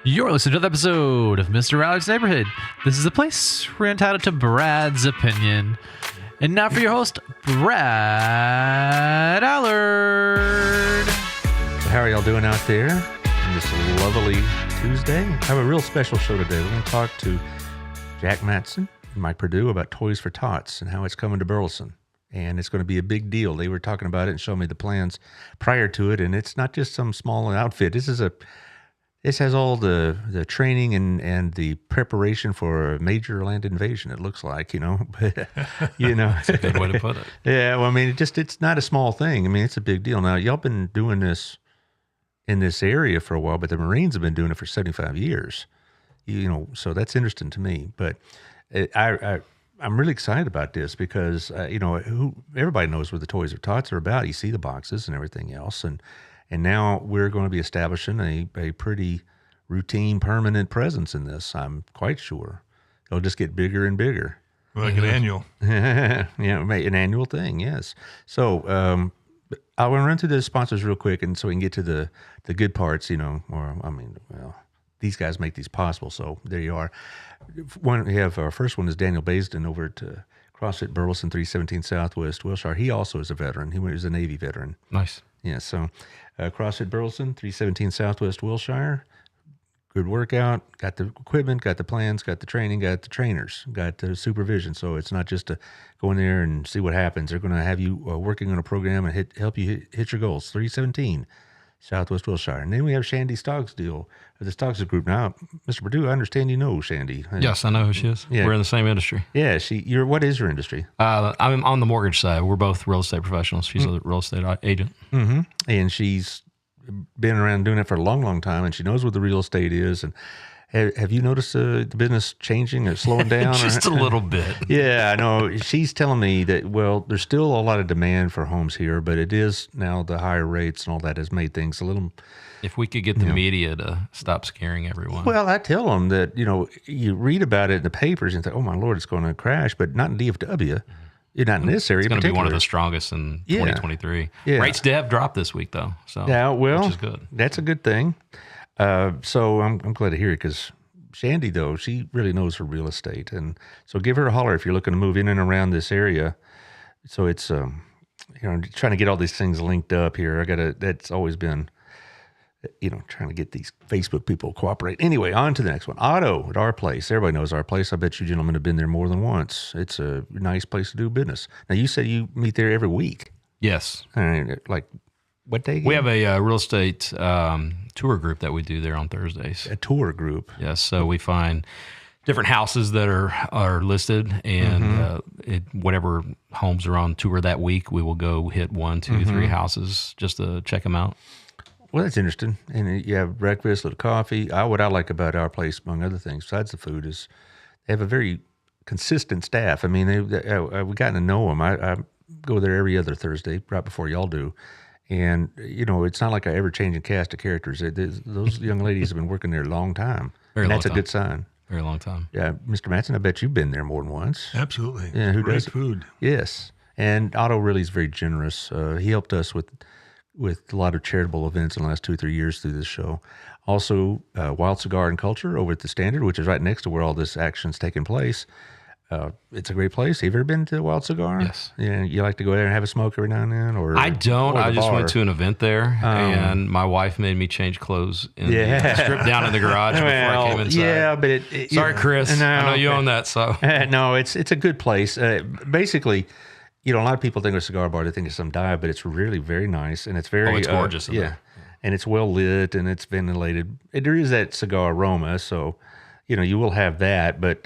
You're listening to the episode of Mr. Allard's Neighborhood. This is a place we're entitled to Brad's opinion. And now for your host, Brad Allard. How are y'all doing out there on this lovely Tuesday? I have a real special show today. We're going to talk to Jack Mattson and Mike Perdue about Toys for Tots and how it's coming to Burleson. And it's going to be a big deal. They were talking about it and showing me the plans prior to it. And it's not just some small outfit. This has all the training and the preparation for a major land invasion, it looks like, But, That's a good way to put it. Yeah, well, I mean, it's not a small thing. I mean, it's a big deal. Now, y'all been doing this in this area for a while, but the Marines have been doing it for 75 years. So that's interesting to me. But I'm really excited about this because, everybody knows what the Toys for Tots are about. You see the boxes and everything else. And now we're going to be establishing a pretty routine, permanent presence in this, I'm quite sure. It'll just get bigger and bigger. Like an annual. Yeah, an annual thing, yes. So I want to run through the sponsors real quick and so we can get to the good parts, these guys make these possible, so there you are. Our first one is Daniel Baisden over at CrossFit Burleson, 317 Southwest Wilshire. He also is a veteran. He was a Navy veteran. Nice. Yeah, so CrossFit Burleson, 317 Southwest Wilshire. Good workout, got the equipment, got the plans, got the training, got the trainers, got the supervision. So it's not just to go in there and see what happens. They're going to have you working on a program and help you hit your goals. 317 Southwest Wilshire. And then we have Shandy Stoggs deal, the Stoggs group. Now, Mr. Perdue, I understand you know Shandy. Yes, I know who she is. Yeah. We're in the same industry. Yeah, what is your industry? I'm on the mortgage side. We're both real estate professionals. She's a real estate agent. Mm-hmm. And she's been around doing it for a long, long time, and she knows what the real estate is. And have you noticed the business changing or slowing down? Just a little bit. Yeah, I know. She's telling me that, there's still a lot of demand for homes here, but it is now the higher rates and all that has made things a little... If we could get the media to stop scaring everyone. Well, I tell them that, you read about it in the papers and think, oh, my Lord, it's going to crash, but not in DFW. Not in this area. It's going to be one of the strongest in 2023. Yeah. Rates have dropped this week, though. So yeah, which is good. That's a good thing. So I'm glad to hear it because Shandy, though, she really knows her real estate. And so give her a holler if you're looking to move in and around this area. So it's, trying to get all these things linked up here. That's always been, trying to get these Facebook people to cooperate. Anyway, on to the next one. Otto at Our Place. Everybody knows Our Place. I bet you gentlemen have been there more than once. It's a nice place to do business. Now, you said you meet there every week. Yes. Like what day again? We have a real estate tour group that we do there on Thursdays. A tour group? Yes. So we find different houses that are listed, and whatever homes are on tour that week, we will go hit 1, 2, 3 houses just to check them out. Well, that's interesting. And you have breakfast, a little coffee. What I like about Our Place, among other things, besides the food, is they have a very consistent staff. I mean, we've gotten to know them. I go there every other Thursday, right before y'all do. And, it's not like I ever change a cast of characters. Those young ladies have been working there a long time. And that's a good sign. Very long time. Yeah. Mr. Mattson, I bet you've been there more than once. Absolutely. Yeah, who Great does food. Yes. And Otto really is very generous. He helped us with a lot of charitable events in the last 2 or 3 years through this show. Also, Wild Cigar and Culture over at the Standard, which is right next to where all this action's taking place. It's a great place. Have you ever been to Wild Cigar? Yes. Yeah, you like to go there and have a smoke every now and then? Or I don't. Or I just bar? went to an event there, and my wife made me change clothes and strip down in the garage before I came inside. Yeah, but sorry, Chris. I know you own that. So no, it's a good place. Basically, a lot of people think of a cigar bar, they think it's some dive, but it's really very nice, and it's very it's gorgeous. Yeah, and it's well lit and it's ventilated. There is that cigar aroma, so you will have that, but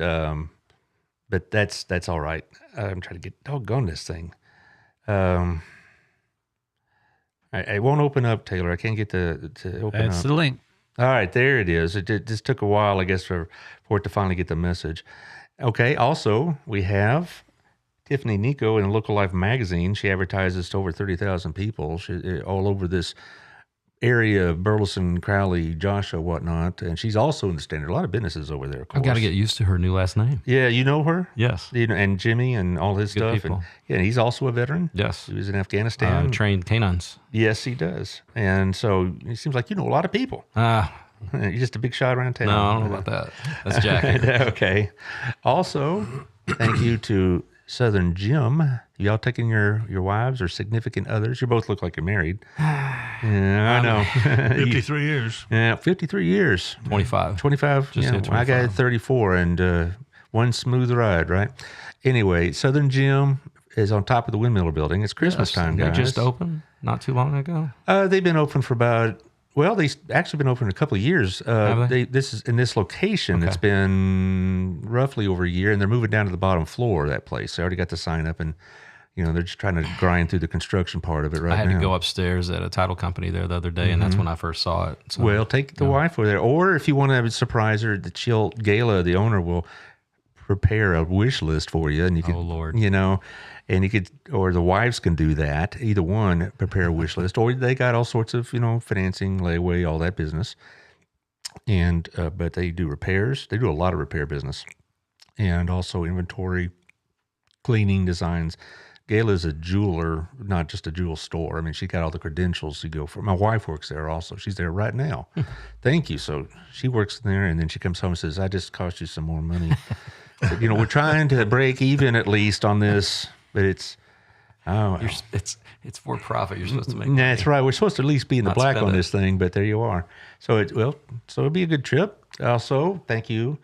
that's all right. I'm trying to get doggone this thing. I won't open up, Taylor. I can't get to open up. That's the link. All right, there it is. It just took a while, I guess, for it to finally get the message. Okay. Also, we have Tiffany Nico in Local Life magazine. She advertises to over 30,000 people all over this area of Burleson, Crowley, Joshua, whatnot. And she's also in the Standard. A lot of businesses over there, of course. I've got to get used to her new last name. Yeah, you know her? Yes. And Jimmy and all his Good stuff. people. And he's also a veteran. Yes. He was in Afghanistan. Trained canines. Yes, he does. And so it seems like you know a lot of people. You're just a big shot around town. No, I don't know about that. That's Jack. Okay. Also, thank you to Southern Jim. Y'all taking your wives or significant others? You both look like you're married. Yeah, I know. 53 years. Yeah, 53 years. 25. 25. Just hit I got 25. 34 and one smooth ride, right? Anyway, Southern Jim is on top of the Windmiller Building. It's Christmas time, They guys. just opened not too long ago. They've been open for about, well, they've actually been open a couple of years. Have they? This is in this location. Okay. It's been roughly over a year, and they're moving down to the bottom floor of that place. They already got the sign up, and they're just trying to grind through the construction part of it right now. I had to go upstairs at a title company there the other day, and that's when I first saw it. So, Well, take the wife over there, or if you want to surprise her, Gayla, the owner, will prepare a wish list for you, and you can, Oh, Lord. and you could, or the wives can do that. Either one, prepare a wish list, or they got all sorts of financing, layaway, all that business. And but they do repairs. They do a lot of repair business, and also inventory, cleaning, designs. Gayla's a jeweler, not just a jewel store. I mean, she got all the credentials to go for. My wife works there also. She's there right now. Thank you. So she works there, and then she comes home and says, "I just cost you some more money." But, we're trying to break even at least on this, but it's it's for profit. You're supposed to make. that's right. We're supposed to at least be in the Not black spend on it. this thing, but there you are. So it'll be a good trip. Also, thank you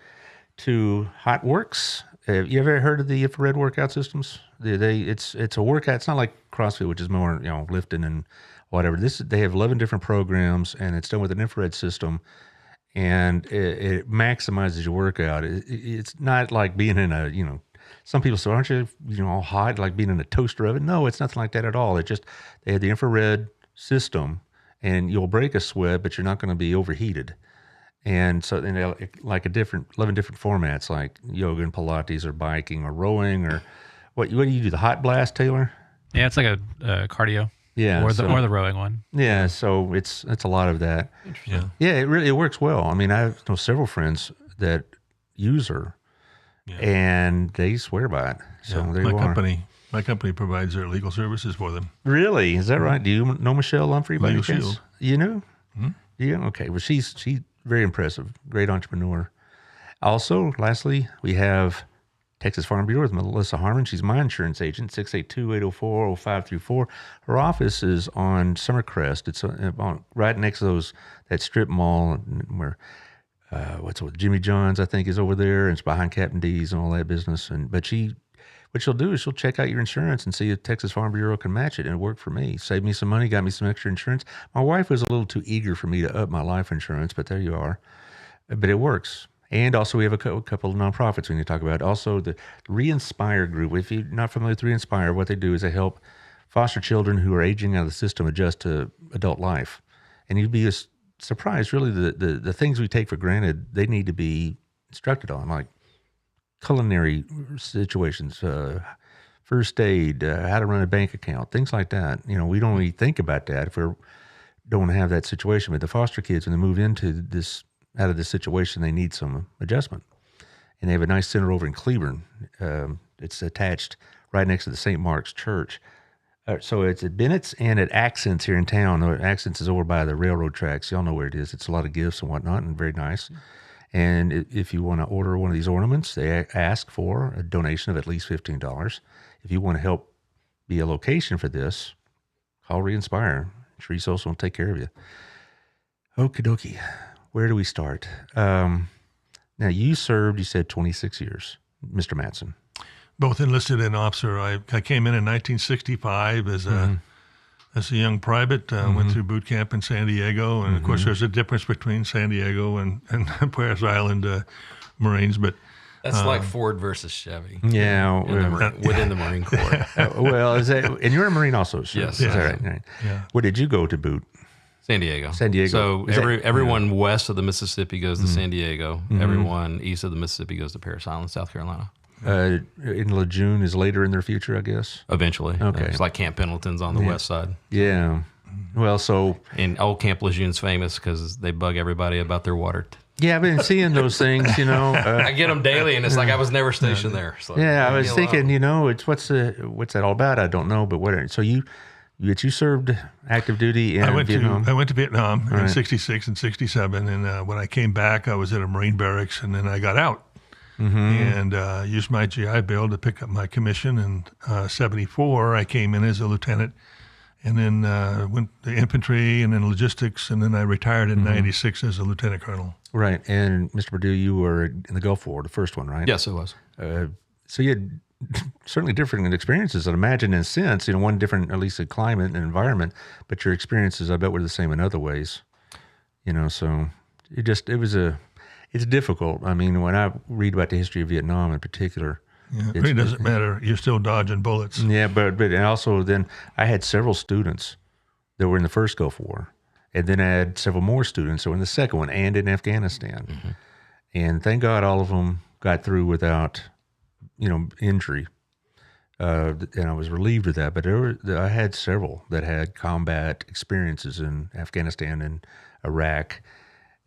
to Hotworks. You ever heard of the infrared workout systems? It's a workout. It's not like CrossFit, which is more lifting and whatever. They have 11 different programs, and it's done with an infrared system, and it maximizes your workout. It's not like being in a Some people say, aren't you all hot like being in a toaster oven? No, it's nothing like that at all. They have the infrared system, and you'll break a sweat, but you're not going to be overheated. And so then like 11 different formats, like yoga and Pilates or biking or rowing or what do you do? The hot blast, Taylor? Yeah, it's like a cardio. Yeah. Or the rowing one. Yeah. So it's a lot of that. Yeah. Yeah. It works well. I mean, I know several friends that use her and they swear by it. So there you are. My company provides their legal services for them. Really? Is that right? Do you know Michelle Lumphrey by any Legal chance? Shield. You know? Mm-hmm. Yeah. Okay. Well, she's very impressive. Great entrepreneur. Also, lastly, we have Texas Farm Bureau with Melissa Harmon. She's my insurance agent, 682-804-0534. Her office is on Summercrest. It's right next to that strip mall where Jimmy John's, I think, is over there, and it's behind Captain D's and all that business. But what she'll do is she'll check out your insurance and see if Texas Farm Bureau can match it, and it worked for me. Saved me some money, got me some extra insurance. My wife was a little too eager for me to up my life insurance, but there you are. But it works. And also we have a couple of nonprofits we need to talk about. Also the Re-Inspire group. If you're not familiar with Re-Inspire, what they do is they help foster children who are aging out of the system adjust to adult life. And you'd be surprised, really, the things we take for granted, they need to be instructed on, like culinary situations, first aid, how to run a bank account, things like that. We don't really think about that if we don't have that situation. But the foster kids, when they move out of this situation, they need some adjustment. And they have a nice center over in Cleburne. It's attached right next to the St. Mark's Church. So it's at Bennett's and at Accents here in town. Accents is over by the railroad tracks. Y'all know where it is. It's a lot of gifts and whatnot, and very nice. And if you want to order one of these ornaments, they ask for a donation of at least $15. If you want to help be a location for this, call Re-Inspire. Tree Social will take care of you. Okie dokie. Where do we start? Now, you served, you said 26 years, Mr. Mattson. Both enlisted and officer. I came in 1965 as a young private. Went through boot camp in San Diego, and of course, there's a difference between San Diego and Paris Island Marines. But That's like Ford versus Chevy. Yeah, within the Marine Corps. well, and you're a Marine also, sir. Yes. Is that right? Yeah. Where did you go to boot? San Diego. San Diego. So everyone west of the Mississippi goes to San Diego. Everyone east of the Mississippi goes to Paris Island, South Carolina. In Lejeune is later in their future, I guess. Eventually. Okay. It's like Camp Pendleton's on the west side. Yeah. Well, And old Camp Lejeune's famous because they bug everybody about their water. Yeah, I've been seeing those things, I get them daily, and it's like I was never stationed there. So I was thinking, it's what's that all about? I don't know, but what? So you you served active duty in Vietnam? I went to Vietnam in Right. '66 and '67, and when I came back, I was at a Marine barracks, and then I got out and used my GI Bill to pick up my commission. In '74, I came in as a lieutenant, and then went to infantry, and then logistics, and then I retired in '96 as a lieutenant colonel. Right. And Mr. Perdue, you were in the Gulf War, the first one, right? Yes, it was. So you had certainly different experiences. I'd imagine in a sense, one different, at least a climate and environment, but your experiences, I bet, were the same in other ways. So it's difficult. I mean, when I read about the history of Vietnam in particular, It really doesn't matter. You're still dodging bullets. yeah, but and also then I had several students that were in the first Gulf War, and then I had several more students that were in the second one and in Afghanistan. And thank God all of them got through without, injury. And I was relieved of that. But I had several that had combat experiences in Afghanistan and Iraq.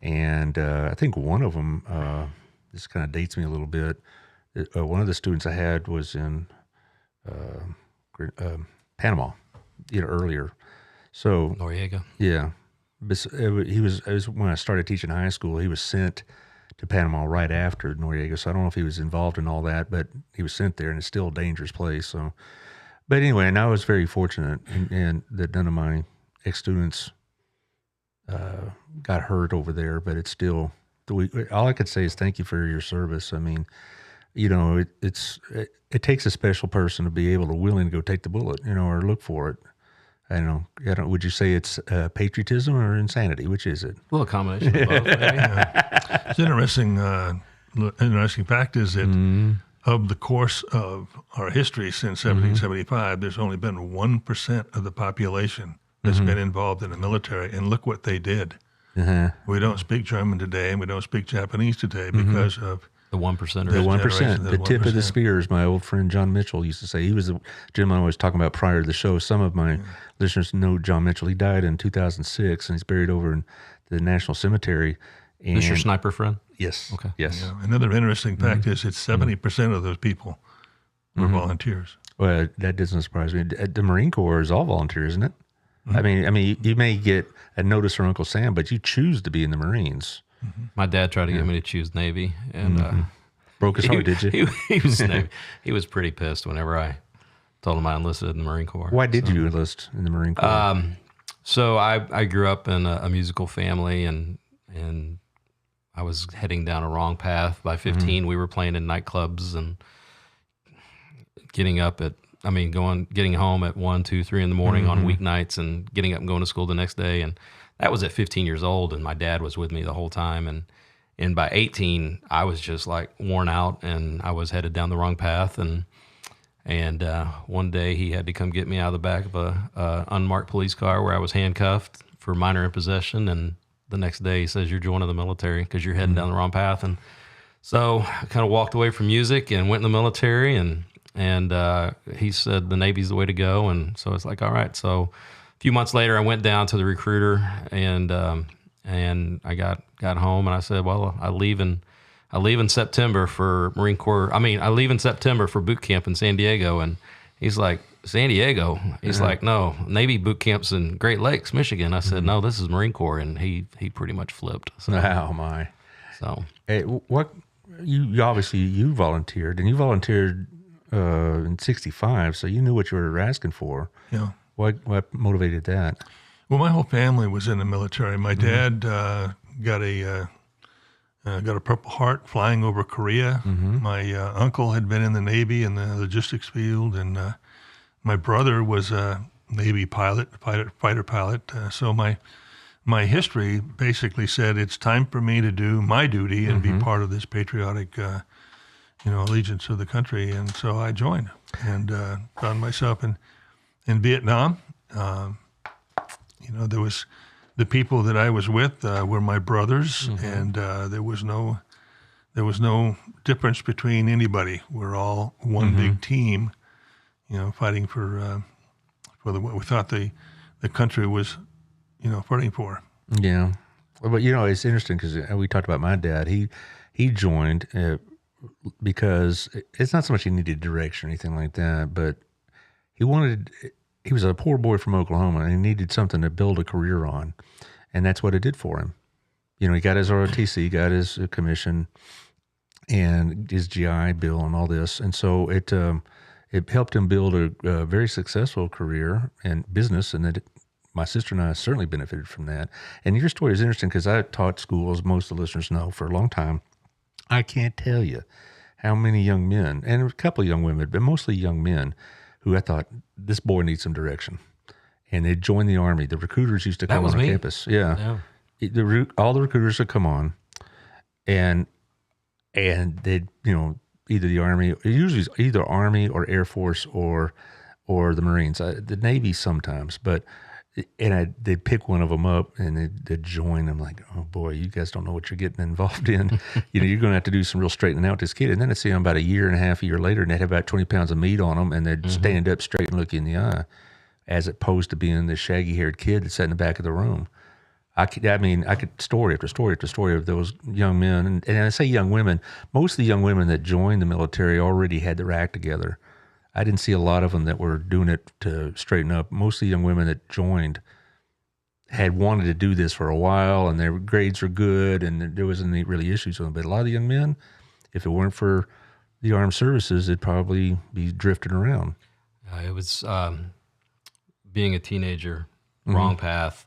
And I think one of them, this kind of dates me a little bit. One of the students I had was in Panama, earlier. So Noriega. yeah, but he was when I started teaching high school. He was sent to Panama right after Noriega. So I don't know if he was involved in all that, but he was sent there, and it's still a dangerous place. So, but anyway, and I was very fortunate, and that none of my ex-students got hurt over there. But it's still all I could say is thank you for your service. I mean, it takes a special person to be able to willing to go take the bullet, or look for it. I don't know. Would you say it's patriotism or insanity? Which is it? A little combination of both. It's interesting. Interesting fact is that of the course of our history since 1775, there's only been 1% of the population that's been involved in the military, and look what they did. We don't speak German today, and we don't speak Japanese today because of The 1%ers. The 1%, generation, the the tip of the 1%. spear, as my old friend John Mitchell used to say. He was the gentleman I was talking about prior to the show. Some of my listeners know John Mitchell. He died in 2006, and he's buried over in the National Cemetery. And Is your sniper friend? yes, Okay. yes. Yeah. Another interesting fact is it's 70% of those people were volunteers. Well, that doesn't surprise me. The Marine Corps is all volunteer, isn't it? I mean, you may get a notice from Uncle Sam, but you choose to be in the Marines. My dad tried to get me to choose Navy, and Broke his heart, did you? He was he was pretty pissed whenever I told him I enlisted in the Marine Corps. Why did you enlist in the Marine Corps? So I grew up in a musical family, and I was heading down a wrong path. By 15, we were playing in nightclubs and getting home at 1, 2, 3 in the morning on weeknights, and getting up and going to school the next day. And that was at 15 years old, and my dad was with me the whole time. And by 18, I was just like worn out, and I was headed down the wrong path. And one day he had to come get me out of the back of a unmarked police car where I was handcuffed for minor impossession. And the next day he says, "You're joining the military because you're heading down the wrong path." And so I kind of walked away from music and went in the military, and he said the Navy's the way to go. And so it's like, all right. So a few months later, I went down to the recruiter, and I got home, and I said, well, I leave in September for Marine Corps. I leave in September for boot camp in San Diego. And he's like, San Diego? He's like, no, Navy boot camp's in Great Lakes, Michigan. I said, no, this is Marine Corps. And he pretty much flipped. So, Oh my! So Hey, what you obviously you volunteered, and you volunteered in '65, so you knew what you were asking for. Yeah. What motivated that? Well, my whole family was in the military. My dad got a Purple Heart flying over Korea. My uncle had been in the Navy in the logistics field, and my brother was a Navy fighter pilot. So my history basically said it's time for me to do my duty and be part of this patriotic, allegiance to the country. And so I joined and found myself in Vietnam. There was the people that I was with were my brothers, and there was no difference between anybody. We're all one big team, fighting for what we thought the country was, fighting for. Yeah, but it's interesting because we talked about my dad. He joined because it's not so much he needed direction or anything like that, but he wanted he was a poor boy from Oklahoma, and he needed something to build a career on, and that's what it did for him. He got his ROTC, got his commission, and his GI Bill, and all this, and so it helped him build a very successful career and business, and that my sister and I certainly benefited from that. And your story is interesting because I taught school, as most of the listeners know, for a long time. I can't tell you how many young men, and a couple of young women, but mostly young men, who I thought, this boy needs some direction. And they'd join the Army. The recruiters used to come on campus. Yeah. All the recruiters would come on, and they'd, either the Army, usually it's either Army or Air Force or the Marines, the Navy sometimes, but they'd pick one of them up and they'd join. I'm like, oh boy, you guys don't know what you're getting involved in. You're going to have to do some real straightening out with this kid. And then I'd see them about a year and a year later, and they'd have about 20 pounds of meat on them, and they'd stand up straight and look you in the eye, as opposed to being this shaggy-haired kid that sat in the back of the room. I could story after story after story of those young men. And I say young women, most of the young women that joined the military already had their act together. I didn't see a lot of them that were doing it to straighten up. Most of the young women that joined had wanted to do this for a while, and their grades were good, and there wasn't any really issues with them. But a lot of the young men, if it weren't for the armed services, they'd probably be drifting around. It was being a teenager, wrong path,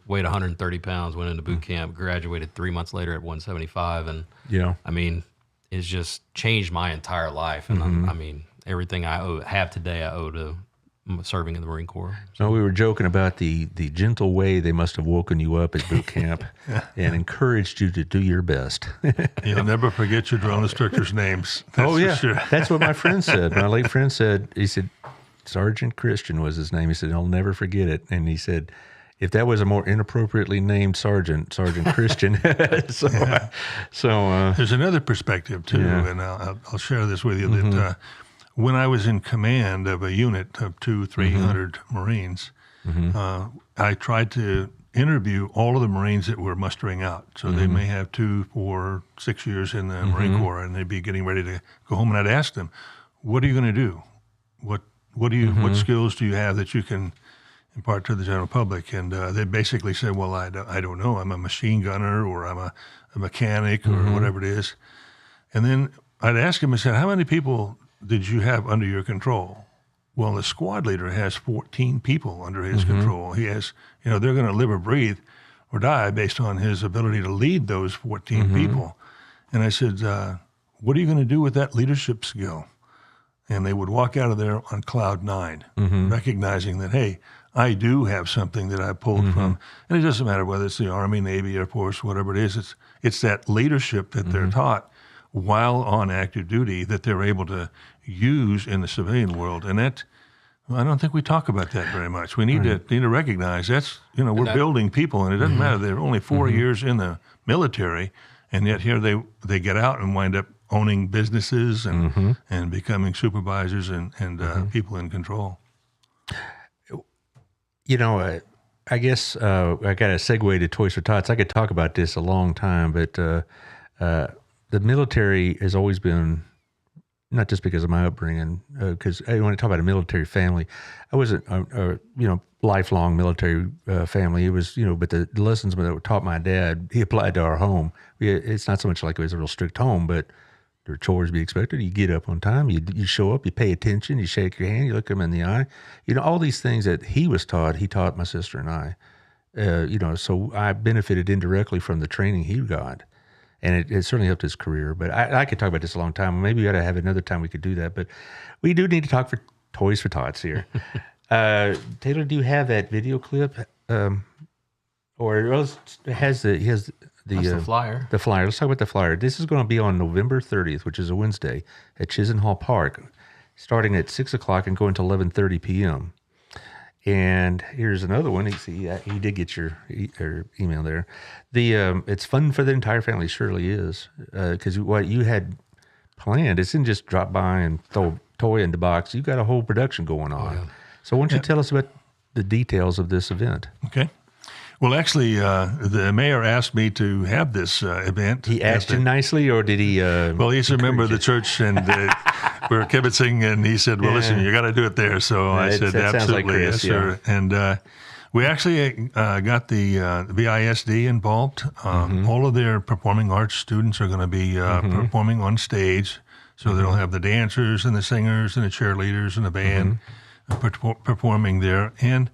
weighed 130 pounds, went into boot camp, graduated 3 months later at 175. And it's just changed my entire life. And everything I have today, I owe to serving in the Marine Corps. So we were joking about the gentle way they must have woken you up at boot camp and encouraged you to do your best. You'll never forget your drill instructors' names. That's sure. That's what my friend said. My late friend said, he said, Sergeant Christian was his name. He said, I'll never forget it. And he said, if that was a more inappropriately named Sergeant Christian. So there's another perspective too, and I'll share this with you that when I was in command of a unit of 200-300 Marines, I tried to interview all of the Marines that were mustering out. So they may have 2, 4, 6 years in the Marine Corps, and they'd be getting ready to go home. And I'd ask them, "What are you going to do? What skills do you have that you can impart to the general public?" And they basically said, "Well, I don't know. I'm a machine gunner, or I'm a mechanic, or whatever it is." And then I'd ask them, I said, "How many people did you have under your control?" Well, the squad leader has 14 people under his control. He has, they're going to live or breathe or die based on his ability to lead those 14 people. And I said, what are you going to do with that leadership skill? And they would walk out of there on cloud 9, recognizing that, hey, I do have something that I pulled from. And it doesn't matter whether it's the Army, Navy, Air Force, whatever it is. It's that leadership that they're taught while on active duty that they're able to use in the civilian world. And that, I don't think we talk about that very much. We need to recognize that's, we're building people, and it doesn't matter. They're only 4 years in the military, and yet here they get out and wind up owning businesses and becoming supervisors and people in control. I guess I got to segue to Toys for Tots. I could talk about this a long time, but the military has always been, not just because of my upbringing, because when I talk about a military family, I wasn't a lifelong military family. It was, but the lessons that were taught my dad, he applied to our home. It's not so much like it was a real strict home, but there are chores to be expected. You get up on time, you show up, you pay attention, you shake your hand, you look them in the eye. All these things that he was taught, he taught my sister and I. So I benefited indirectly from the training he got. And it certainly helped his career. But I could talk about this a long time. Maybe we ought to have another time we could do that. But we do need to talk for Toys for Tots here. Taylor, do you have that video clip? Or else he has the flyer. The flyer. Let's talk about the flyer. This is going to be on November 30th, which is a Wednesday, at Chisenhall Park, starting at 6 o'clock and going to 11:30 p.m. And here's another one. He did get your email there. It's fun for the entire family. Surely is, because what you had planned isn't just drop by and throw a toy in the box. You got a whole production going on. So why don't you tell us about the details of this event? Okay. Well, actually, the mayor asked me to have this event. He asked you nicely, or did he? Well, he's a member of the church, and we were kibitzing, and he said, "Well, listen, you got to do it there." So I said, that sounds like "Absolutely, Chris, yes, sir." And we actually got the BISD involved. All of their performing arts students are going to be performing on stage. So they'll have the dancers and the singers and the cheerleaders and the band performing there. And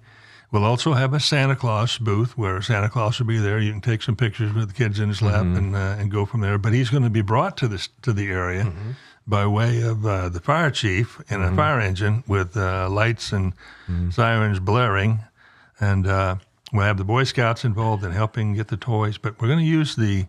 we'll also have a Santa Claus booth where Santa Claus will be there. You can take some pictures with the kids in his lap and go from there. But he's going to be brought to the area by way of the fire chief in a fire engine with lights and sirens blaring. And we'll have the Boy Scouts involved in helping get the toys. But we're going to use the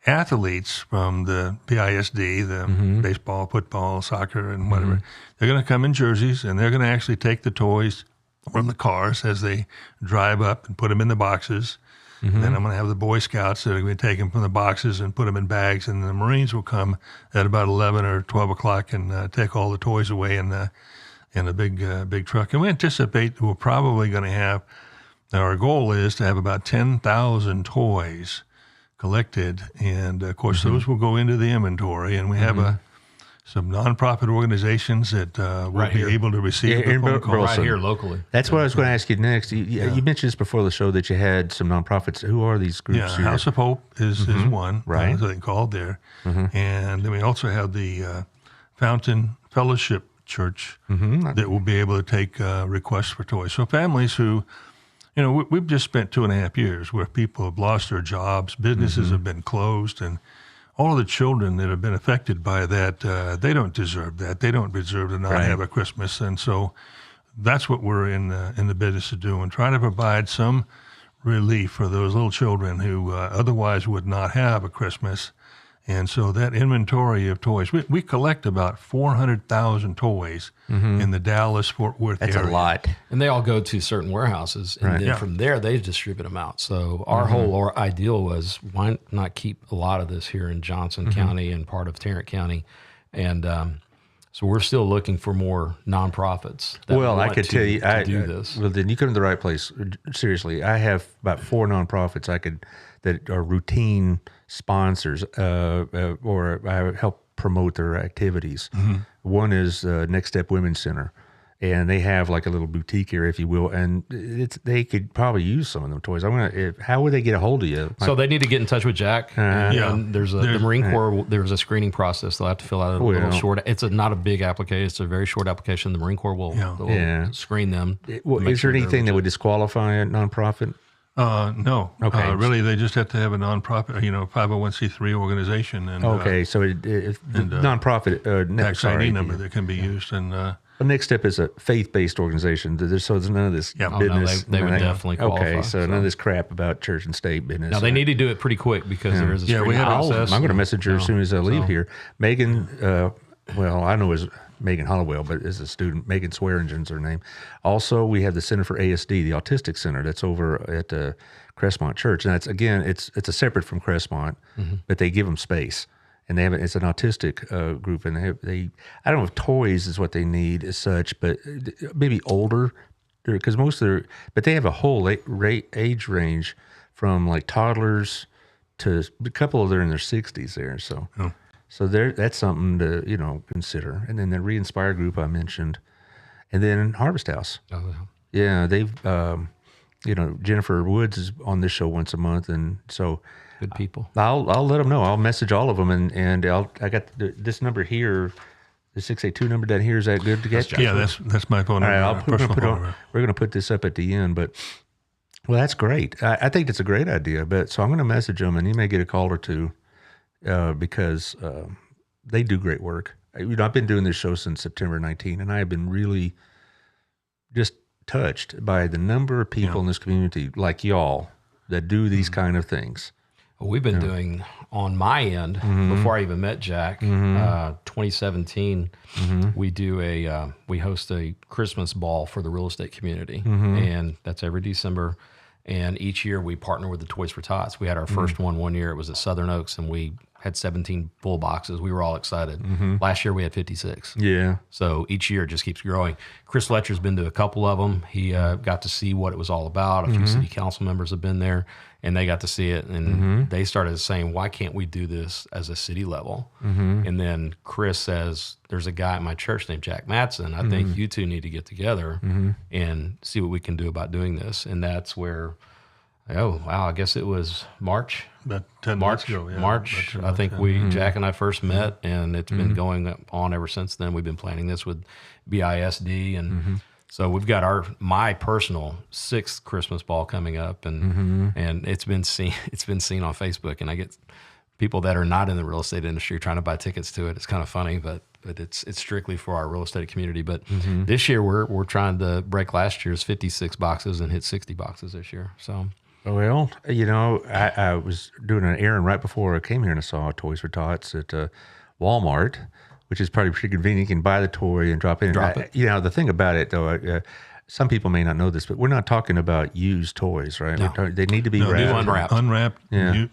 athletes from the BISD, the baseball, football, soccer, and whatever. They're going to come in jerseys, and they're going to actually take the toys from the cars as they drive up and put them in the boxes. Then I'm going to have the Boy Scouts that are going to take them from the boxes and put them in bags, and the Marines will come at about 11 or 12 o'clock and take all the toys away in a big truck. And we anticipate we're probably going to have, our goal is to have about 10,000 toys collected, and of course those will go into the inventory, and we have some nonprofit organizations that will be able to receive the phone call. Right here locally. That's what I was going to ask you next. You mentioned this before the show that you had some nonprofits. Who are these groups? Yeah, House of Hope is one, right? So they called there, and then we also have the Fountain Fellowship Church that will be able to take requests for toys. So families who, you know, we've just spent 2.5 years where people have lost their jobs, businesses have been closed, and all of the children that have been affected by that, they don't deserve that. They don't deserve to not have a Christmas. And so that's what we're in the business of doing, trying to provide some relief for those little children who otherwise would not have a Christmas. And so that inventory of toys, we collect about 400,000 toys in the Dallas-Fort Worth area. That's a lot. And they all go to certain warehouses, and then from there they distribute them out. So our whole ideal was, why not keep a lot of this here in Johnson County and part of Tarrant County, and so we're still looking for more nonprofits. Well, I could tell you, to do this. Well, then you come to the right place. Seriously, I have about 4 nonprofits that are routine sponsors, or I help promote their activities. One is Next Step Women's Center, and they have like a little boutique here, if you will, and they could probably use some of them toys. How would they get a hold of you? So they need to get in touch with Jack. And there's the Marine Corps. There's a screening process. They'll have to fill out a little short. It's not a big application. It's a very short application. The Marine Corps will screen them. Is there anything that would disqualify a nonprofit? No. Okay. Really, they just have to have a nonprofit, 501c3 organization. And, so nonprofit tax ID number that can be used. And the Next Step is a faith-based organization. So there's none of this business. They would definitely qualify. Okay, so none of this crap about church and state business. Now, they need to do it pretty quick because there is a screening process. I'm going to message her as soon as I leave here. Megan, I know as Megan Hollowell, but as a student, Megan Swearingen's her name. Also, we have the Center for ASD, the Autistic Center, that's over at Crestmont Church. And that's, again, it's a separate from Crestmont, but they give them space. And it's an autistic group, and they I don't know if toys is what they need as such, but maybe older, because but they have a whole age range from like toddlers to a couple of them in their 60s there. So that's something to consider. And then the Re-Inspire group I mentioned, and then Harvest House. Yeah, they've Jennifer Woods is on this show once a month, and so. Good people. I'll let them know. I'll message all of them, and I got this number here, the 682 number down here. Is that good to get? Yeah, that's my phone number. All right, we're going to put this up at the end, but that's great. I think that's a great idea. But so I'm going to message them, and you may get a call or two because they do great work. I've been doing this show since September 19, and I have been really just touched by the number of people in this community like y'all that do these kind of things. We've been doing on my end before I even met Jack. 2017, we host a Christmas ball for the real estate community, and that's every December. And each year we partner with the Toys for Tots. We had our first one year. It was at Southern Oaks, and we had 17 full boxes. We were all excited. Last year we had 56. Yeah. So each year it just keeps growing. Chris Fletcher's been to a couple of them. He got to see what it was all about. A few city council members have been there, and they got to see it. And they started saying, why can't we do this as a city level? And then Chris says, there's a guy at my church named Jack Mattson. I think you two need to get together and see what we can do about doing this. And that's where, oh, wow, I guess it was March. About 10 March, months ago, yeah. March. I think Jack and I first met, and it's been going on ever since then. We've been planning this with BISD, and so we've got my personal 6th Christmas ball coming up, and it's been seen on Facebook, and I get people that are not in the real estate industry trying to buy tickets to it. It's kind of funny, but it's strictly for our real estate community. But this year we're trying to break last year's 56 boxes and hit 60 boxes this year. So. Well, I was doing an errand right before I came here, and I saw Toys for Tots at Walmart, which is probably pretty convenient. You can buy the toy and drop it in. The thing about it, though, some people may not know this, but we're not talking about used toys, right? No. They need to be unwrapped,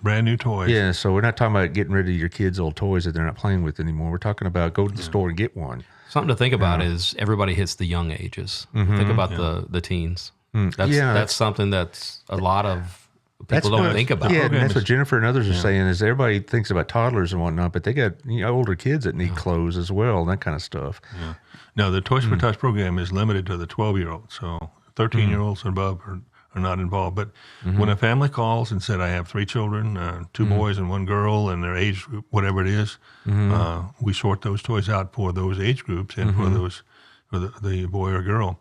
brand new toys. Yeah, so we're not talking about getting rid of your kids' old toys that they're not playing with anymore. We're talking about go to the store and get one. Something to think about is everybody hits the young ages. Think about the teens. That's something that's a lot of people don't think about. Yeah, and that's what Jennifer and others are saying is everybody thinks about toddlers and whatnot, but they got older kids that need clothes as well, and that kind of stuff. Yeah. No, the Toys for Tots program is limited to the 12-year-olds, so 13-year-olds and above are not involved. But when a family calls and said, I have 3 children, 2 boys and 1 girl, and their age group, whatever it is, we sort those toys out for those age groups and for the boy or girl.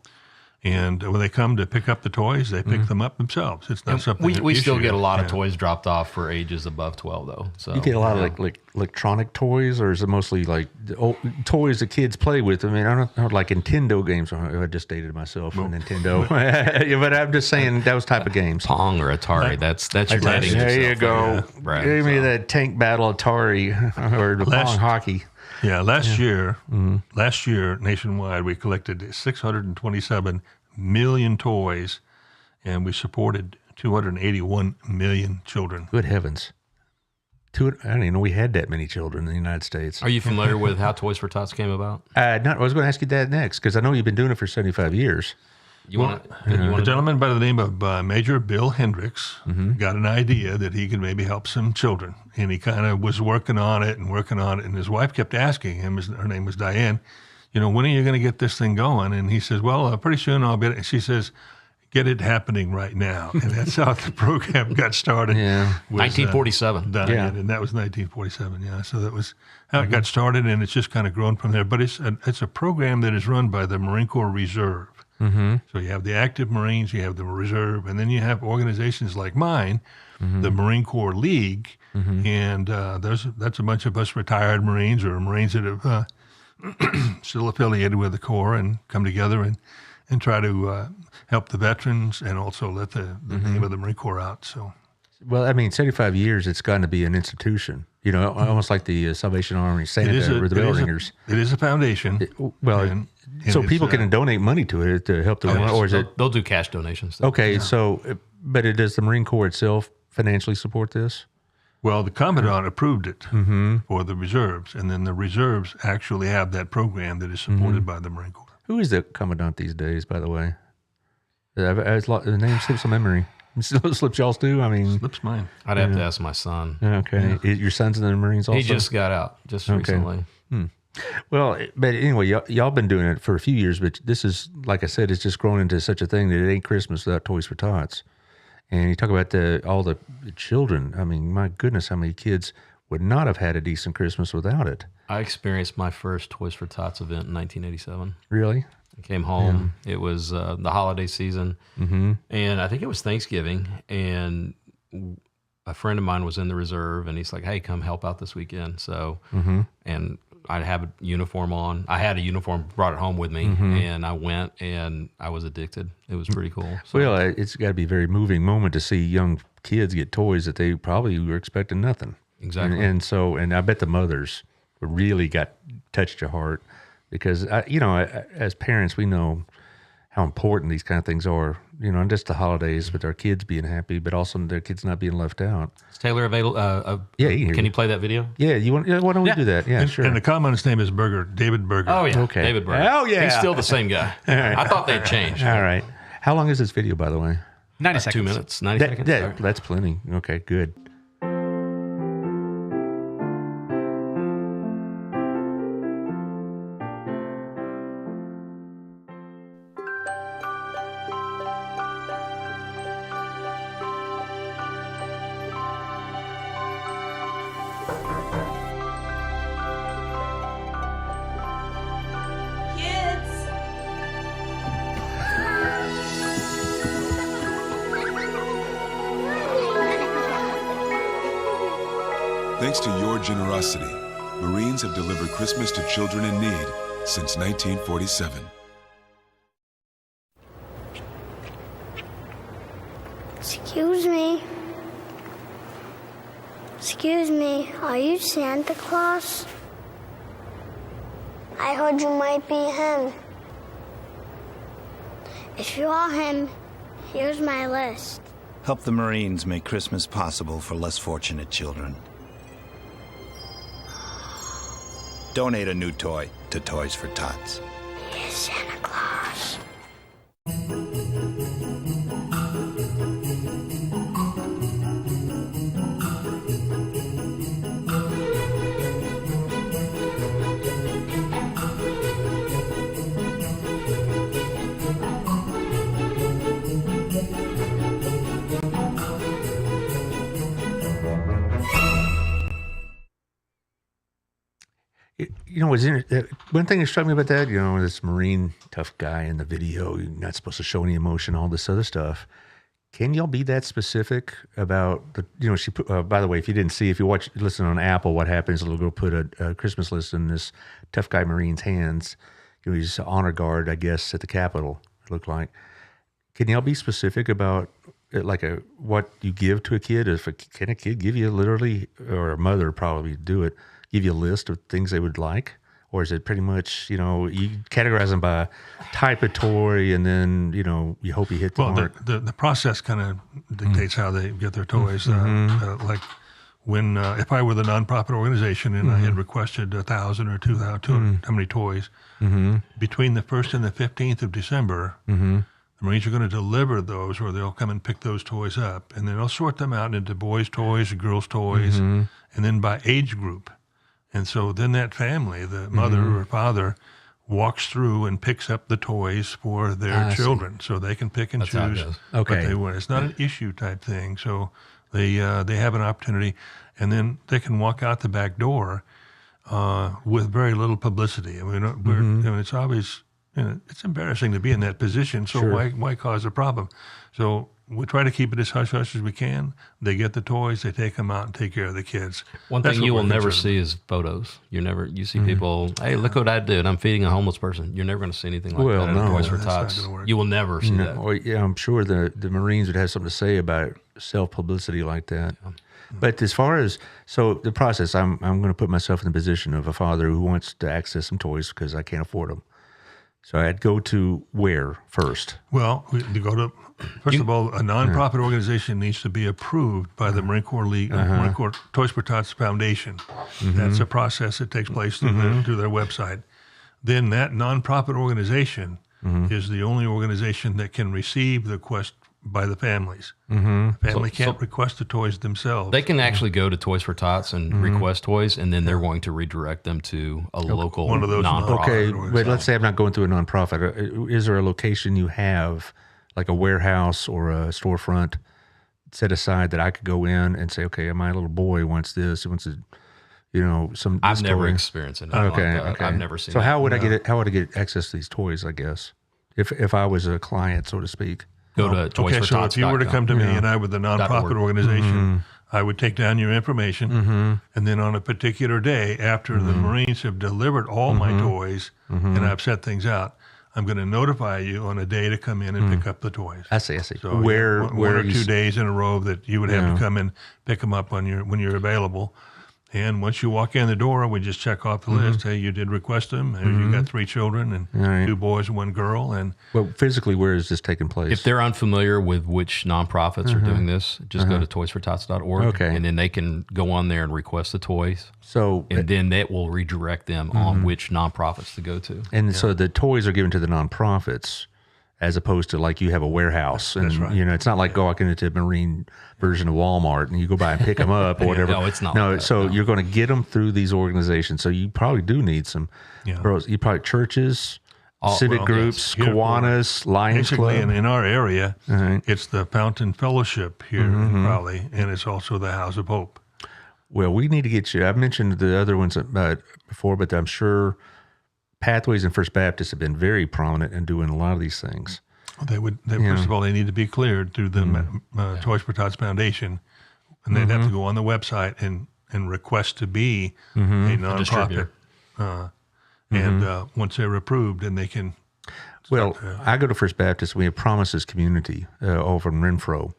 And when they come to pick up the toys, they pick them up themselves. It's not something we still get a lot of toys dropped off for ages above 12, though. So you get a lot of like electronic toys, or is it mostly like old toys the kids play with? I mean, I don't know, like Nintendo games. I just dated myself for Nintendo, but I'm just saying those type of games. Pong or Atari. That's your dating. There you go. Yeah, right, give me that tank battle Atari or the Pong hockey. Yeah, last year nationwide we collected 627 million toys, and we supported 281 million children. Good heavens. I didn't even know we had that many children in the United States. Are you familiar with how Toys for Tots came about? I was going to ask you that next, because I know you've been doing it for 75 years. A gentleman by the name of Major Bill Hendricks got an idea that he could maybe help some children, and he kind of was working on it, and his wife kept asking him, her name was Diane, when are you going to get this thing going? And he says, well, pretty soon I'll be. And she says, get it happening right now. And that's how the program got started. Yeah. 1947. And that was 1947, yeah. So that was how it got started, and it's just kind of grown from there. But it's a program that is run by the Marine Corps Reserve. So you have the active Marines, you have the Reserve, and then you have organizations like mine, the Marine Corps League, and that's a bunch of us retired Marines or Marines that have still affiliated with the Corps and come together and try to help the veterans and also let the name of the Marine Corps out. So, well, I mean, 75 years, it's gotten to be an institution. Almost like the Salvation Army, Santa, or the Bell Ringers. It is a foundation. So people can donate money to it to help the or is it? They'll do cash donations. Okay, so but does the Marine Corps itself financially support this? Well, the Commandant approved it for the reserves, and then the reserves actually have that program that is supported by the Marine Corps. Who is the Commandant these days, by the way? The name slips my memory. Slips y'all's too? I mean, slips mine. I'd have to ask my son. Okay. Yeah. Your son's in the Marines also? He just got out recently. Well, but anyway, y'all been doing it for a few years, but this is, like I said, it's just grown into such a thing that it ain't Christmas without Toys for Tots. And you talk about all the children. I mean, my goodness, how many kids would not have had a decent Christmas without it? I experienced my first Toys for Tots event in 1987. Really? I came home. Yeah. It was the holiday season, and I think it was Thanksgiving. And a friend of mine was in the reserve, and he's like, "Hey, come help out this weekend." So, and I'd have a uniform on. I had a uniform, brought it home with me, and I went, and I was addicted. It was pretty cool. So. Well, it's got to be a very moving moment to see young kids get toys that they probably were expecting nothing. Exactly. And I bet the mothers really touched your heart because, as parents, we know how important these kind of things are, and just the holidays with our kids being happy, but also their kids not being left out. Is Taylor available? Yeah, can you play that video? Yeah, why don't we do that? Yeah, sure. And the common's name is Berger, David Berger. Oh, yeah. Okay. David Berger. Oh, yeah. He's still the same guy. right. I thought they'd changed. All right. How long is this video, by the way? 90 seconds. 2 minutes, 90 seconds. All right. That's plenty. Okay, good. Thanks to your generosity, Marines have delivered Christmas to children in need since 1947. Excuse me. Excuse me, are you Santa Claus? I heard you might be him. If you are him, here's my list. Help the Marines make Christmas possible for less fortunate children. Donate a new toy to Toys for Tots. Here's Santa Claus. One thing that struck me about that, this Marine tough guy in the video, you're not supposed to show any emotion, all this other stuff. Can y'all be that specific about she put, by the way, if you didn't see, if you listen on Apple, what happens, a little girl put a Christmas list in this tough guy Marine's hands. He's an honor guard, I guess, at the Capitol, it looked like. Can y'all be specific about what you give to a kid? Can a kid give you literally, or a mother probably do it, give you a list of things they would like? Or is it pretty much, you categorize them by type of toy and then, you hope you hit the mark? The process kind of dictates how they get their toys. Like when, if I were the nonprofit organization and I had requested 1,000 or 2,000, how many toys, between the 1st and the 15th of December, the Marines are going to deliver those, or they'll come and pick those toys up. And then they'll sort them out into boys' toys, girls' toys, and then by age group. And so then that family, the mother or father, walks through and picks up the toys for their children, so they can pick and choose what they want. It's not an issue type thing. So they have an opportunity, and then they can walk out the back door with very little publicity. I mean, it's always it's embarrassing to be in that position. So why cause a problem? So we try to keep it as hush-hush as we can. They get the toys, they take them out and take care of the kids. One thing you will never see is photos. You see people, hey, look what I did. I'm feeding a homeless person. You're never going to see anything like that at Toys for Tots. You will never see that. Well, yeah, I'm sure the Marines would have something to say about self-publicity like that. Yeah. But as far as, the process, I'm going to put myself in the position of a father who wants to access some toys because I can't afford them. So I'd go to where first? Well, you go to, first of all, a nonprofit organization needs to be approved by the Marine Corps League, Marine Corps Toys for Tots Foundation. That's a process that takes place through their website. Then that nonprofit organization is the only organization that can receive the request by the families. The family can't request the toys themselves. They can actually go to Toys for Tots and request toys, and then they're going to redirect them to a local one of those nonprofit. Okay, but let's say I'm not going through a nonprofit. Is there a location you have, like a warehouse or a storefront, set aside that I could go in and say, okay, my little boy wants this. He wants some. I've never experienced it. Okay. I've never seen. So how would I get it? How would I get access to these toys? I guess if I was a client, so to speak. Go to Toys for Tots. So if you were to come to me and I were the nonprofit organization, I would take down your information, and then on a particular day after the Marines have delivered all my toys and I've set things out, I'm going to notify you on a day to come in and pick up the toys. I see. So where one or 2 days in a row that you would have to come and pick them up when you're available. And once you walk in the door, we just check off the list. Hey, you did request them. And you got 3 children and right. 2 boys and 1 girl. And Well, physically, where is this taking place? If they're unfamiliar with which nonprofits are doing this, just go to toysfortots.org, Okay. and then they can go on there and request the toys, so, and then that will redirect them on which nonprofits to go to. and so the toys are given to the nonprofits, as opposed to like you have a warehouse, and That's right. it's not like walking into a Marine version of Walmart and you go by and pick them up or whatever. No, it's not No, like that, so no. you're going to get them through these organizations. So you probably do need some. Yeah. You probably churches, civic well, groups, yes. Here, Kiwanis, Lions basically, Club. in our area, right. it's the Fountain Fellowship here in Crowley, and it's also the House of Hope. Well, we need to get you. I've mentioned the other ones before, but I'm sure Pathways and First Baptist have been very prominent in doing a lot of these things. They would first of all, they need to be cleared through the Toys for Tots Foundation, and they'd have to go on the website and request to be a nonprofit. distributor. And once they're approved, then they can. Well, I go to First Baptist. We have Promises Community over in Renfro,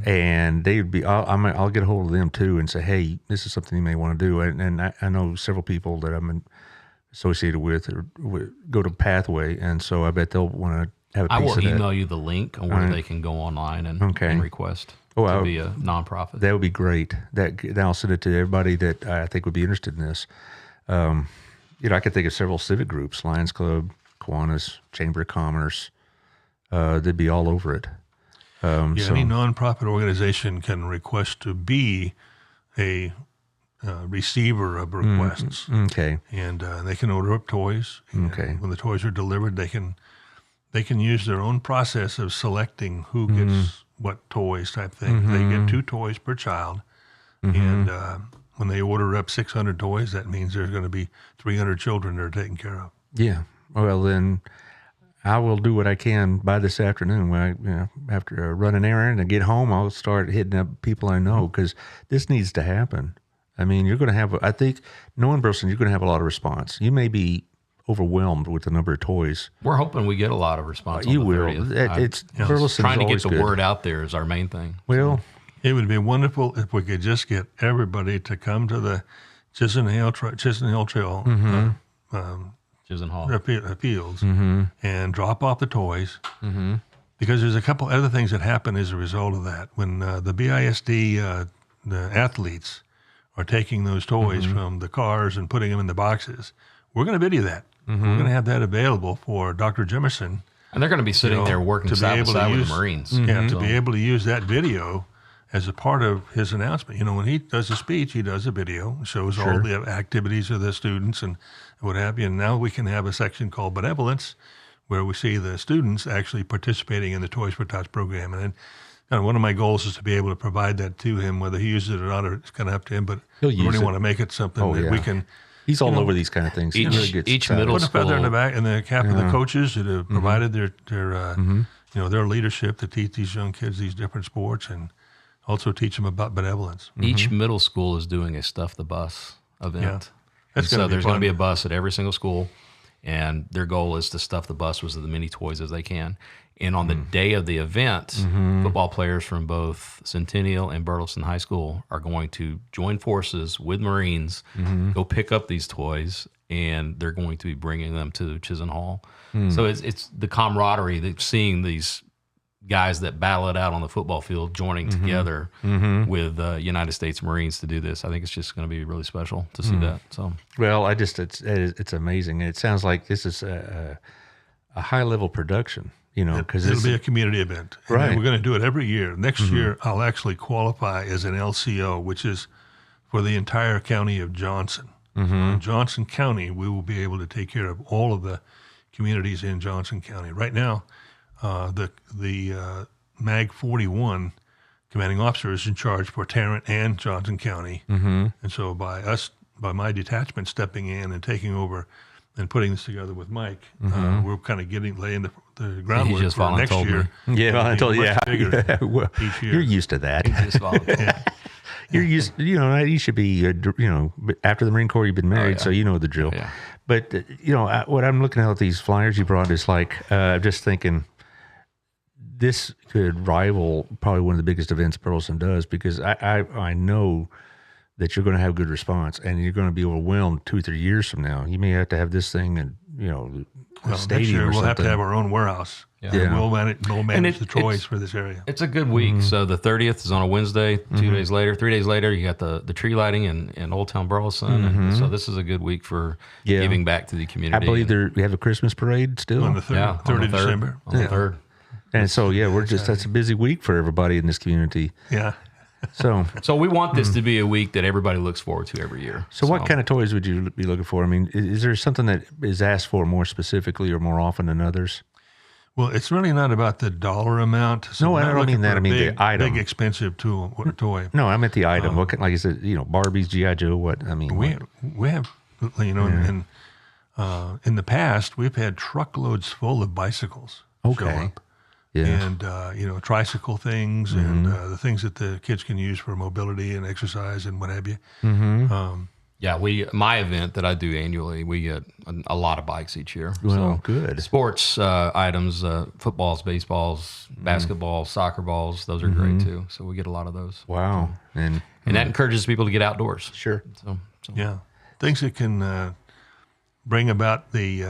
and they'd be. I'll get a hold of them too and say, "Hey, this is something you may want to do." And I know several people that I'm associated with go to Pathway, and so I bet they'll want to have a I piece will of that. email you the link on where they can go online and request to be a nonprofit. That would be great. I'll send it to everybody that I think would be interested in this. I could think of several civic groups: Lions Club, Kiwanis, Chamber of Commerce. They'd be all over it. Any nonprofit organization can request to be a receiver of requests, Okay. and they can order up toys. And Okay. when the toys are delivered, they can use their own process of selecting who gets what toys type thing. They get 2 toys per child, and when they order up 600 toys, that means there's going to be 300 children that are taken care of. Yeah. Well, then I will do what I can by this afternoon. When after run an errand and get home, I'll start hitting up people I know because this needs to happen. I mean, you're going to have. I think knowing Burleson, you're going to have a lot of response. You may be overwhelmed with the number of toys. We're hoping we get a lot of response. You on the will. 30th. Burleson's Trying to get always the good. word out there is our main thing. Well, It would be wonderful if we could just get everybody to come to the Chisholm Hill Trail Chisholm Hall. fields and drop off the toys. Because there's a couple other things that happen as a result of that. When the BISD, the athletes, are taking those toys from the cars and putting them in the boxes, we're going to video that. We're going to have that available for Dr. Jimerson. And they're going to be sitting there working to be side by able to side with use- the Marines. Yeah, to So- be able to use that video as a part of his announcement. When he does a speech, he does a video, shows all the activities of the students and what have you. And now we can have a section called Benevolence, where we see the students actually participating in the Toys for Tots program. And one of my goals is to be able to provide that to him, whether he uses it or not, it's kind of up to him. But He'll we use really it. want to make it something that we can. he's all over these kind of things. He really gets each excited. middle Put a feather in the school- back and the cap of the coaches that have provided their leadership to teach these young kids these different sports and also teach them about benevolence. Each middle school is doing a Stuff the Bus event. Yeah. That's And gonna so be there's going to fun. be a bus at every single school, and their goal is to stuff the bus with as many toys as they can. And on the day of the event, football players from both Centennial and Burleson High School are going to join forces with Marines, go pick up these toys, and they're going to be bringing them to Chisholm Hall. So it's the camaraderie that seeing these guys that battle it out on the football field joining together with United States Marines to do this. I think it's just going to be really special to see that. So Well, it's amazing. It sounds like this is a high level production, because It'll be a community event. And Right. we're going to do it every year. Next year, I'll actually qualify as an LCO, which is for the entire county of Johnson. In Johnson County, we will be able to take care of all of the communities in Johnson County. Right now, the MAG 41 commanding officer is in charge for Tarrant and Johnson County. And so by my detachment stepping in and taking over and putting this together with Mike, we're kind of laying the groundwork just for next voluntold year. Yeah, well, I It'll told be you. much bigger Well, each year. you're used to that. just volunteer. You're used. You should be. After the Marine Corps, you've been married, so you know the drill. Yeah. But what I'm looking at these flyers you brought is like I'm just thinking this could rival probably one of the biggest events Burleson does because I know that you're going to have good response, and you're going to be overwhelmed 2 or 3 years from now. You may have to have this thing and Well, stadium next year or we'll something. have to have our own warehouse. Yeah. Yeah. We'll manage the toys it's- for this area. It's a good week. So the 30th is on a Wednesday. 3 days later, you got the tree lighting in Old Town Burleson. And so this is a good week for Yeah. giving back to the I community. believe we have a Christmas parade still. On the 3rd of December. On the 3rd. And so, that's a busy week for everybody in this community. Yeah. So, So we want this to be a week that everybody looks forward to every year. so what kind of toys would you be looking for? I mean, is there something that is asked for more specifically or more often than others? Well, it's really not about the dollar amount. So No, we're I not don't looking mean that. for I a mean the big, item. big expensive toy. No, I meant the item. What like I said, Barbie's, G.I. Joe. What I mean, We what- have, in the past, we've had truckloads full of bicycles show Okay. up. Yeah. And, tricycle things and the things that the kids can use for mobility and exercise and what have you. Yeah, my event that I do annually, we get a lot of bikes each year. Well, good. Sports items, footballs, baseballs, basketballs, soccer balls, those are great too. So we get a lot of those. Wow. And And that encourages people to get outdoors. sure. So Yeah. Things that can bring about the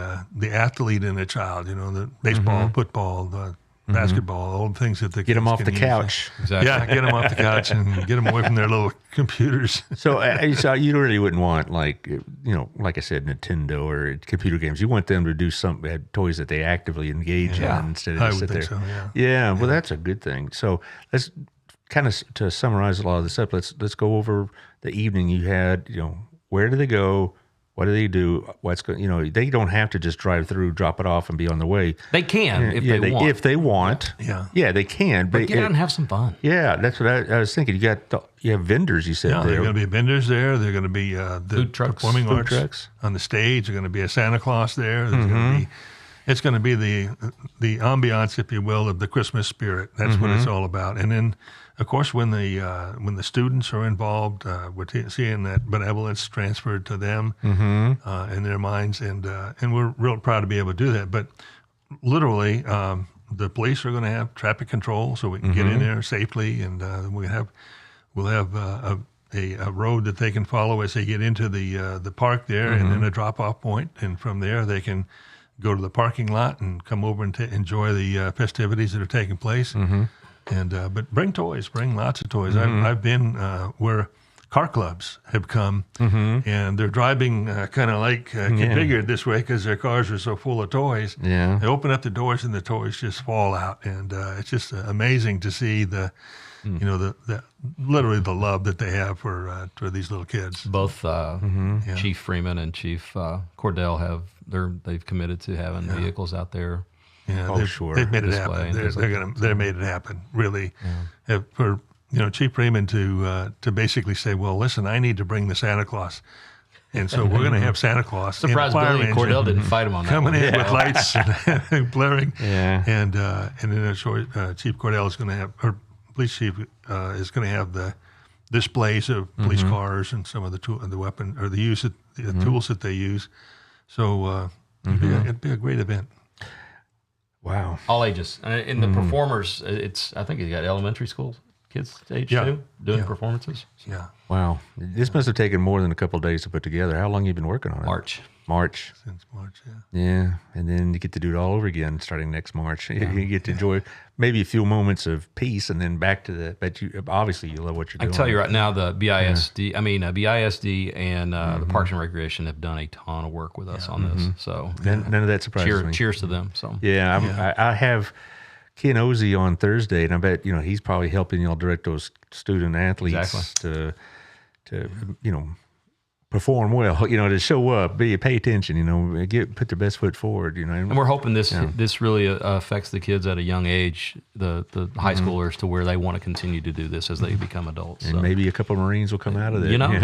athlete in a child, the baseball, football, the basketball, all the things that the Get them kids off can the use. couch. exactly. Yeah, get them off the couch and get them away from their little computers. So you really wouldn't want like I said, Nintendo or computer games. You want them to do something, have toys that they actively engage Yeah, in instead of I just would sit think there. so, yeah. Yeah, well, that's a good thing. So let's kind of to summarize a lot of this up. Let's go over the evening you had. Where do they go? What do they do? What's going? They don't have to just drive through, drop it off, and be on the way. They can if they want. If they want, Yeah. they can. but get out and have some fun. Yeah, that's what I was thinking. You have vendors. You said Yeah, there there. are going to be vendors there. There are going to be the Food trucks. performing Food arts trucks. on the stage. There's going to be a Santa Claus there. There's going to be, it's going to be the ambiance, if you will, of the Christmas spirit. That's what it's all about. And then, of course, when the students are involved, we're seeing that benevolence transferred to them in their minds, and we're real proud to be able to do that. But literally, the police are going to have traffic control, so we can get in there safely, and we'll have a road that they can follow as they get into the park there, and then a drop-off point, and from there they can go to the parking lot and come over and enjoy the festivities that are taking place. And but bring toys, bring lots of toys. I've been where car clubs have come, and they're driving kind of like configured this way because their cars are so full of toys. Yeah. They open up the doors and the toys just fall out, and it's just amazing to see the literally the love that they have for these little kids. Both Chief Freeman and Chief Cordell they've committed to having vehicles out there. Yeah, Oh, they've, sure. they've made it Display happen. and They're, things they're like gonna they made it happen. Really, for Chief Freeman to basically say, well, listen, I need to bring the Santa Claus, and so we're going to have Santa Claus. in a Surprised fire Billy and engine Cordell didn't fight him on that coming one. in with lights and blaring. Yeah. And then Chief Cordell is going to have, or police chief is going to have the displays of police cars and some of the weapon or the tools that they use. So it'd be a great event. Wow. All ages. And the performers, I think you got elementary school kids age too doing performances. Yeah, Wow. This must have taken more than a couple of days to put together. How long have you been working on it? March. since March. Yeah. Yeah. And then you get to do it all over again starting next March. You get to enjoy maybe a few moments of peace and then back to but obviously you love what you're I doing. can tell you right now, the BISD and the Parks and Recreation have done a ton of work with us on this. So None of that surprises me. cheers to them. So Yeah, I have Ken Ozzie on Thursday, and I bet he's probably helping y'all direct those student athletes to perform well, to show up, pay attention, put their best foot forward, and we're hoping this really affects the kids at a young age, the high schoolers, to where they want to continue to do this as they become adults. and So, maybe a couple of Marines will come out of there. you never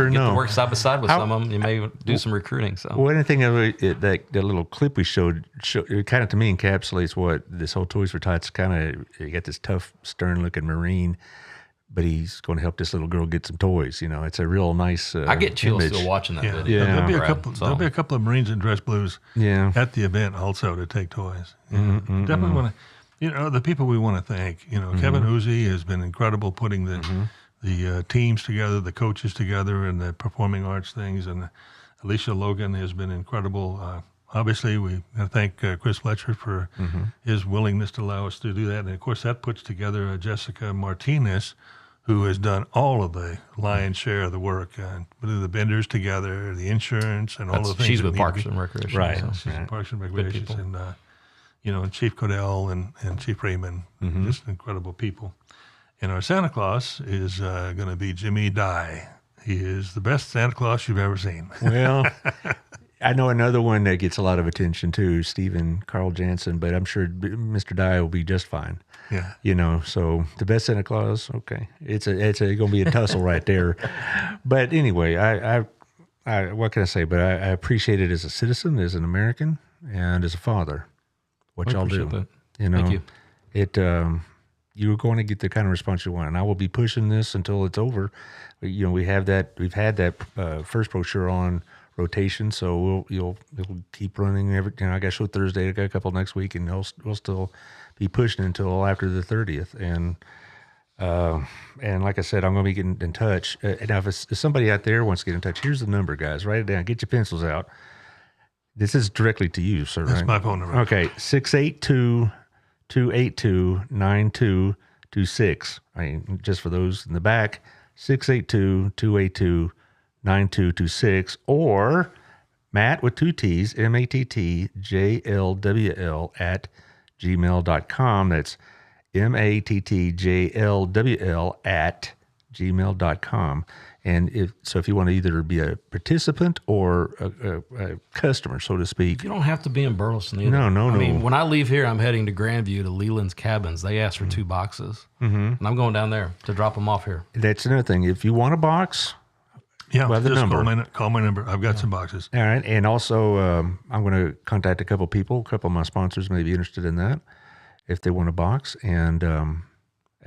Get know. to work side by side with some of them. You may do some recruiting. So One thing that little clip we showed it kind of to me encapsulates what this whole Toys for Tots kind of. You got this tough, stern-looking Marine, but he's going to help this little girl get some toys. It's a real nice. I get chills image. still watching that Yeah, video. There'll be a Brad, couple. so. There'll be a couple of Marines in dress blues. Yeah. At the event also to take toys. Definitely want to. The people we want to thank. Kevin Uzi has been incredible putting the teams together, the coaches together, and the performing arts things. And Alicia Logan has been incredible. Obviously, we got to thank Chris Fletcher for his willingness to allow us to do that. And, of course, that puts together Jessica Martinez, who has done all of the lion's share of the work, putting the vendors together, the insurance, and all the things. She's with Parks and Recreation. Right. So. She's in Parks and Recreation. And, and Chief Codell and Chief Raymond, just incredible people. And our Santa Claus is going to be Jimmy Dye. He is the best Santa Claus you've ever seen. Well, I know another one that gets a lot of attention too, Stephen Carl Jansen, but I'm sure Mr. Dye will be just fine. Yeah. So the best Santa Claus, okay. It's going to be a tussle right there. But anyway, I what can I say? But I appreciate it as a citizen, as an American, and as a father. What y'all do. That. Thank you. You're going to get the kind of response you want, and I will be pushing this until it's over. We've had that first brochure on rotation, so it'll keep running I got a show Thursday, I got a couple next week, and we'll still be pushing until after the 30th. And like I said, I'm going to be getting in touch. Now, if somebody out there wants to get in touch, here's the number, guys. Write it down. Get your pencils out. This is directly to you, sir. That's right? my phone number. Okay, 682-282-9226. Just for those in the back, 682-282-9226, or Matt with 2 T's, MATTJLWL at gmail.com. That's MATTJLWL at gmail.com. And if you want to either be a participant or a customer, so to speak. You don't have to be in Burleson either. No. I mean, when I leave here, I'm heading to Grandview to Leland's Cabins. They asked for 2 boxes, and I'm going down there to drop them off here. That's another thing. If you want a box, yeah, the just number. Call my number. I've got some boxes. All right. And also, I'm going to contact a couple people. A couple of my sponsors may be interested in that if they want a box. And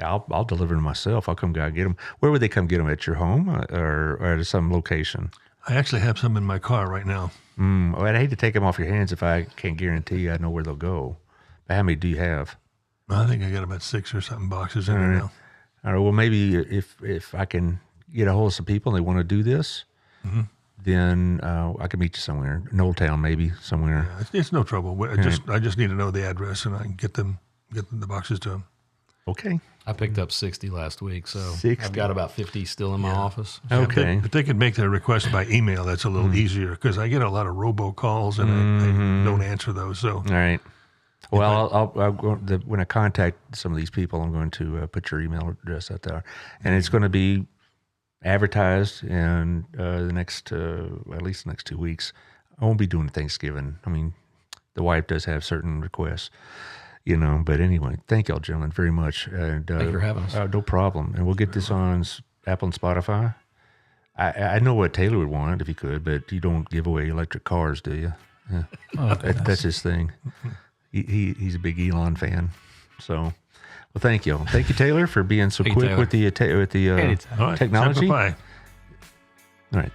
I'll deliver them myself. I'll come get them. Where would they come get them? At your home or at some location? I actually have some in my car right now. Well, I'd hate to take them off your hands if I can't guarantee I know where they'll go. But how many do you have? I think I got about 6 or something boxes in there now. All right. Well, maybe if I can get a hold of some people and they want to do this, then I can meet you somewhere. In Old Town, maybe somewhere. Yeah, it's no trouble. I just need to know the address and I can get the boxes to them. Okay. I picked up 60 last week, so 60. I've got about 50 still in my office. Okay. But they could make their request by email. That's a little easier because I get a lot of robocalls and I don't answer those. So All right. Well, I'll go, when I contact some of these people, I'm going to put your email address out there, and it's going to be advertised in the next, at least the next 2 weeks. I won't be doing Thanksgiving. I mean, the wife does have certain requests, But anyway, thank y'all, gentlemen, very much. And, Thank you for having us. No problem. And we'll get this on Apple and Spotify. I know what Taylor would want if he could, but you don't give away electric cars, do you? Yeah. That's his thing. He's a big Elon fan. So, well, thank you. Thank you, Taylor, for being so quick Taylor. with the All right, technology. Semper Fi. All right.